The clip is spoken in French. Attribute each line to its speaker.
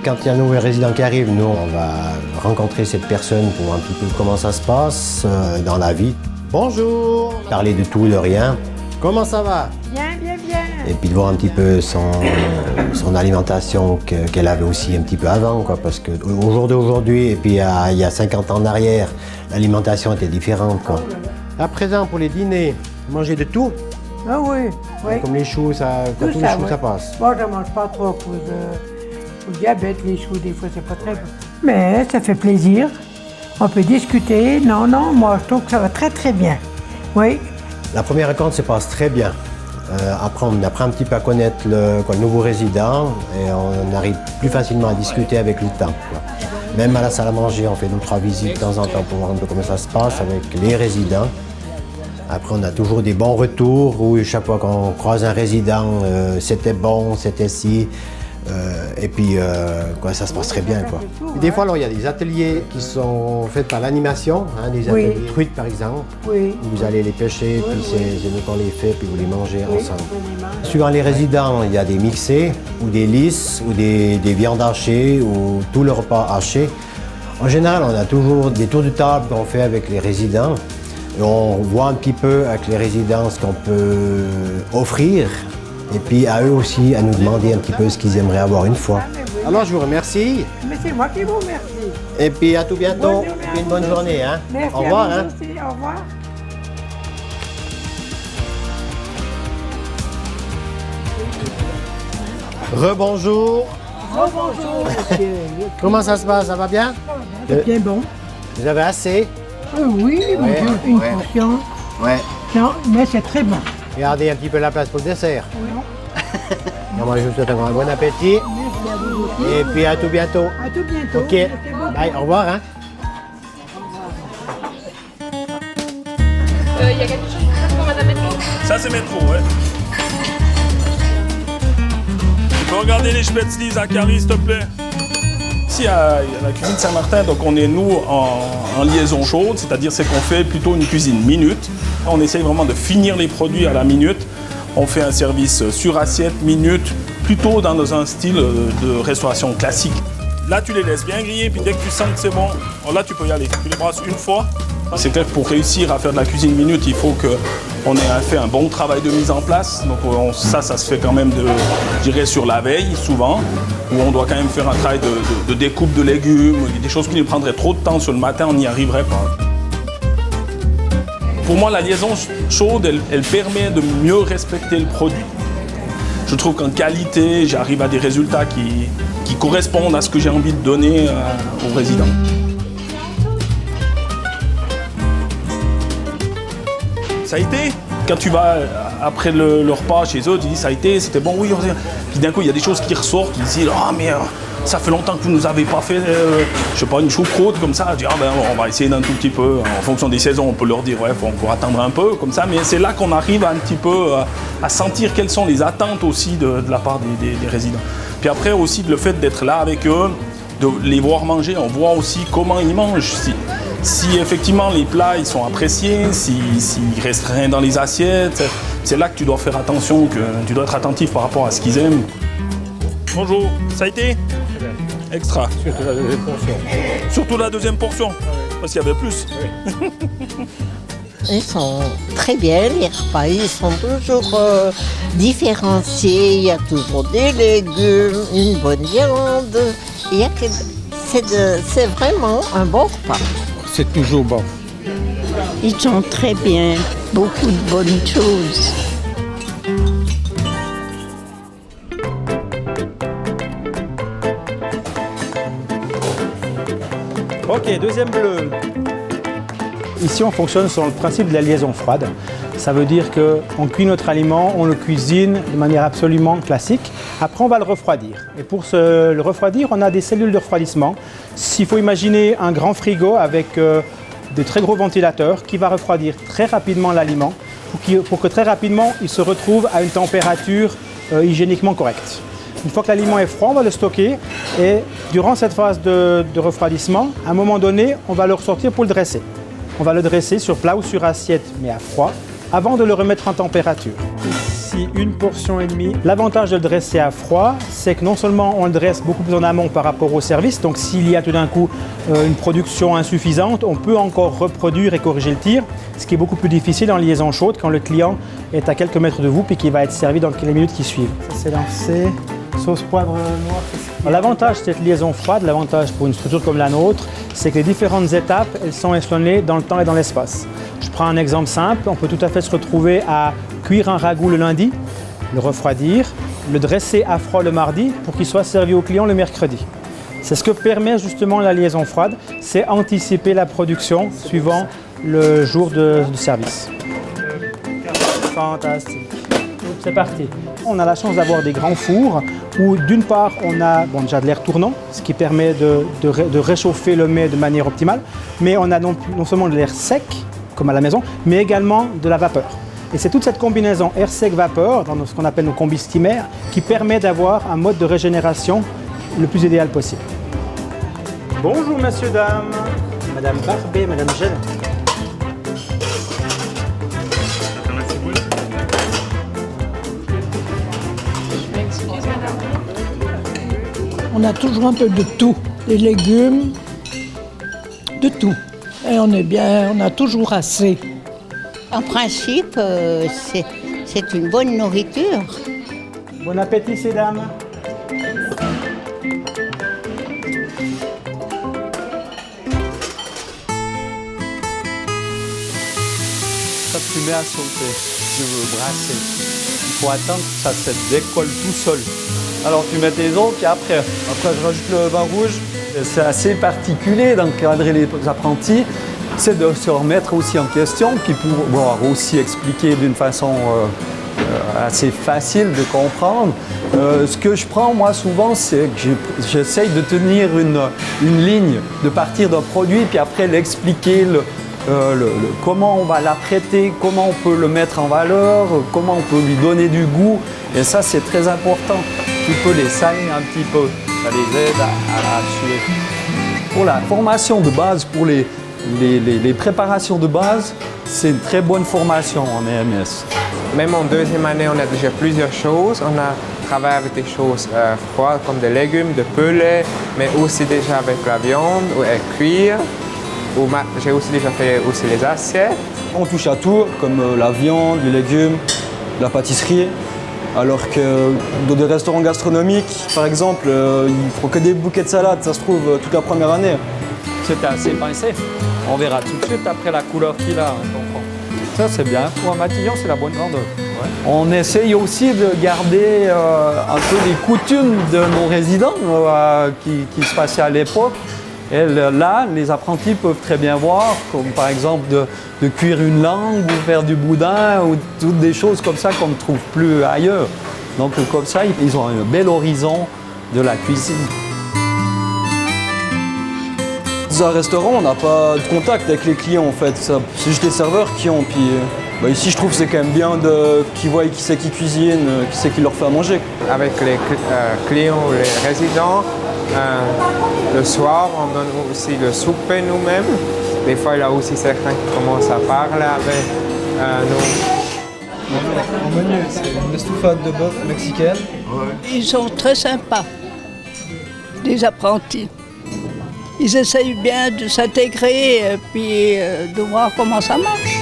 Speaker 1: quand il y a un nouveau résident qui arrive, nous, on va rencontrer cette personne pour voir un petit peu comment ça se passe dans la vie. Bonjour! Parler de tout, de rien. Comment ça va?
Speaker 2: Bien, bien, bien.
Speaker 1: Et puis de voir un petit peu son alimentation qu'elle avait aussi un petit peu avant, quoi, parce qu'au jour d'aujourd'hui, et puis il y a 50 ans en arrière, l'alimentation était différente, quoi. À présent, pour les dîners, manger de tout.
Speaker 2: Ah oui, oui.
Speaker 1: Comme les choux, tous les choux,
Speaker 2: oui.
Speaker 1: ça passe.
Speaker 2: Moi, je ne mange pas trop pour le diabète, les choux, des fois, c'est pas très bon. Mais ça fait plaisir. On peut discuter. Non, moi, je trouve que ça va très, très bien. Oui.
Speaker 1: La première rencontre se passe très bien. Après, on apprend un petit peu à connaître le nouveau résident et on arrive plus facilement à discuter avec le temps, quoi. Même à la salle à manger, on fait 2 ou 3 visites de temps en temps pour voir un peu comment ça se passe avec les résidents. Après, on a toujours des bons retours où chaque fois qu'on croise un résident, c'était bon, c'était si. Et puis, ça se passe très bien, quoi. Et des fois, alors, il y a des ateliers qui sont faits par l'animation, hein, des ateliers truites, par exemple.
Speaker 2: Oui.
Speaker 1: Vous allez les pêcher, puis c'est nous qu'on les fait, puis vous les mangez ensemble. Suivant les résidents, il y a des mixés, ou des lisses, ou des viandes hachées, ou tout le repas haché. En général, on a toujours des tours de table qu'on fait avec les résidents. Et on voit un petit peu avec les résidents ce qu'on peut offrir. Et puis à eux aussi, à nous demander un petit peu ce qu'ils aimeraient avoir une fois. Alors je vous remercie.
Speaker 2: Mais c'est moi qui vous remercie.
Speaker 1: Et puis à tout bientôt. Et puis une bonne journée. Hein.
Speaker 2: Merci.
Speaker 1: Au revoir.
Speaker 2: À vous aussi. Au revoir.
Speaker 1: Rebonjour.
Speaker 2: Bonjour, monsieur.
Speaker 1: Comment ça se passe? Ça va bien?
Speaker 2: C'est bien bon.
Speaker 1: Vous avez assez?
Speaker 2: Oui, monsieur, une portion.
Speaker 1: Ouais.
Speaker 2: Non, mais c'est très bon.
Speaker 1: Regardez un petit peu la place pour le dessert.
Speaker 2: Oui.
Speaker 1: Et moi, je vous souhaite un bon appétit.
Speaker 2: Merci à vous aussi.
Speaker 1: Et puis à tout bientôt.
Speaker 2: À tout bientôt.
Speaker 1: Ok.
Speaker 2: Merci beaucoup.
Speaker 1: Bye. Au revoir. Hein.
Speaker 3: Il y a quelque chose pour Madame Métro?
Speaker 4: Ça, c'est métro, ouais. Tu peux regarder les spätzli, Zachary, s'il te plaît? Ici, à la cuisine Saint-Martin, donc on est, nous, en liaison chaude, c'est-à-dire c'est qu'on fait plutôt une cuisine minute. On essaye vraiment de finir les produits à la minute. On fait un service sur assiette, minute, plutôt dans un style de restauration classique. Là, tu les laisses bien griller, puis dès que tu sens que c'est bon, là, tu peux y aller. Tu les brasses une fois. C'est clair que pour réussir à faire de la cuisine minute, il faut qu'on ait fait un bon travail de mise en place. Donc ça se fait quand même, je dirais, sur la veille, souvent, où on doit quand même faire un travail de découpe de légumes, des choses qui nous prendraient trop de temps sur le matin, on n'y arriverait pas. Pour moi, la liaison chaude, elle permet de mieux respecter le produit. Je trouve qu'en qualité, j'arrive à des résultats qui correspondent à ce que j'ai envie de donner aux résidents. Ça a été? Quand tu vas après le repas chez eux, tu dis ça a été, c'était bon, oui. Puis d'un coup, il y a des choses qui ressortent, ils disent ah mais ça fait longtemps que vous nous avez pas fait, je sais pas, une choucroute comme ça. Je dis ah ben on va essayer d'un tout petit peu. En fonction des saisons, on peut leur dire ouais, faut attendre un peu comme ça. Mais c'est là qu'on arrive un petit peu à sentir quelles sont les attentes aussi de la part des résidents. Puis après aussi le fait d'être là avec eux, de les voir manger, on voit aussi comment ils mangent. Si effectivement les plats ils sont appréciés, s'il reste rien dans les assiettes, c'est là que tu dois faire attention, que tu dois être attentif par rapport à ce qu'ils aiment. Bonjour, ça a été? Extra.
Speaker 5: Surtout la deuxième portion.
Speaker 4: Surtout la deuxième portion, parce qu'il y avait plus.
Speaker 5: Oui.
Speaker 6: Ils sont très bien, les repas, ils sont toujours différenciés, il y a toujours des légumes, une bonne viande, c'est vraiment un bon repas.
Speaker 5: C'est toujours bon.
Speaker 7: Ils sont très bien, beaucoup de bonnes choses.
Speaker 8: Ok, deuxième bleu. Ici, on fonctionne sur le principe de la liaison froide. Ça veut dire qu'on cuit notre aliment, on le cuisine de manière absolument classique. Après, on va le refroidir. Et pour le refroidir, on a des cellules de refroidissement. S'il faut imaginer un grand frigo avec des très gros ventilateurs qui va refroidir très rapidement l'aliment pour que très rapidement, il se retrouve à une température hygiéniquement correcte. Une fois que l'aliment est froid, on va le stocker et durant cette phase de refroidissement, à un moment donné, on va le ressortir pour le dresser. On va le dresser sur plat ou sur assiette, mais à froid, avant de le remettre en température. Ici, ici une portion et demie. L'avantage de le dresser à froid, c'est que non seulement on le dresse beaucoup plus en amont par rapport au service, donc s'il y a tout d'un coup une production insuffisante, on peut encore reproduire et corriger le tir, ce qui est beaucoup plus difficile en liaison chaude quand le client est à quelques mètres de vous puis qu'il va être servi dans les minutes qui suivent. Ça c'est lancé, sauce poivre noir. L'avantage de cette liaison froide, l'avantage pour une structure comme la nôtre, c'est que les différentes étapes, elles sont échelonnées dans le temps et dans l'espace. Je prends un exemple simple, on peut tout à fait se retrouver à cuire un ragoût le lundi, le refroidir, le dresser à froid le mardi pour qu'il soit servi au client le mercredi. C'est ce que permet justement la liaison froide, c'est anticiper la production suivant le jour de service. Fantastique. C'est parti. On a la chance d'avoir des grands fours où d'une part on a déjà de l'air tournant, ce qui permet de réchauffer le mets de manière optimale, mais on a non seulement de l'air sec, comme à la maison, mais également de la vapeur. Et c'est toute cette combinaison air sec-vapeur, dans ce qu'on appelle nos combis steamer, qui permet d'avoir un mode de régénération le plus idéal possible. Bonjour messieurs, dames, Madame Barbet, Madame Gel.
Speaker 9: On a toujours un peu de tout, des légumes, de tout. Et on est bien, on a toujours assez.
Speaker 6: En principe, c'est une bonne nourriture.
Speaker 8: Bon appétit, ces dames.
Speaker 5: Quand tu mets à sauter, tu veux brasser. Il faut attendre que ça se décolle tout seul. Alors tu mets tes os, puis après je rajoute le vin rouge. C'est assez particulier d'encadrer les apprentis. C'est de se remettre aussi en question, puis pouvoir aussi expliquer d'une façon assez facile de comprendre. Ce que je prends moi souvent, c'est que j'essaye de tenir une ligne, de partir d'un produit, puis après l'expliquer, comment on va l'apprêter, comment on peut le mettre en valeur, comment on peut lui donner du goût. Et ça, c'est très important. Tu peux les saler un petit peu, ça les aide à suivre. Pour la formation de base, pour les préparations de base, c'est une très bonne formation en EMS.
Speaker 10: Même en deuxième année, on a déjà plusieurs choses. On a travaillé avec des choses froides comme des légumes, de pelés, mais aussi déjà avec la viande ou avec cuire. J'ai aussi déjà fait aussi les assiettes.
Speaker 5: On touche à tout, comme la viande, les légumes, la pâtisserie. Alors que dans des restaurants gastronomiques, par exemple, ils ne feront que des bouquets de salade, ça se trouve, toute la première année. C'était assez pincé. On verra tout de suite après la couleur qu'il a. Ça, c'est bien. Pour un matillon, c'est la bonne grandeur. Ouais. On essaye aussi de garder un peu les coutumes de nos résidents qui se passaient à l'époque. Et là, les apprentis peuvent très bien voir, comme par exemple de cuire une langue ou faire du boudin ou toutes des choses comme ça qu'on ne trouve plus ailleurs. Donc comme ça, ils ont un bel horizon de la cuisine. Dans un restaurant, on n'a pas de contact avec les clients en fait. C'est juste les serveurs qui ont. Puis, ici, je trouve que c'est quand même bien qu'ils voient qui c'est qui cuisine, qui c'est qui leur fait à manger.
Speaker 10: Avec les clients ou les résidents, le soir, on donne aussi le souper nous-mêmes. Des fois, il y a aussi certains qui commencent à parler avec nous.
Speaker 5: Mon menu, c'est une estouffade de bœuf mexicaine.
Speaker 9: Ils sont très sympas, les apprentis. Ils essayent bien de s'intégrer et puis de voir comment ça marche.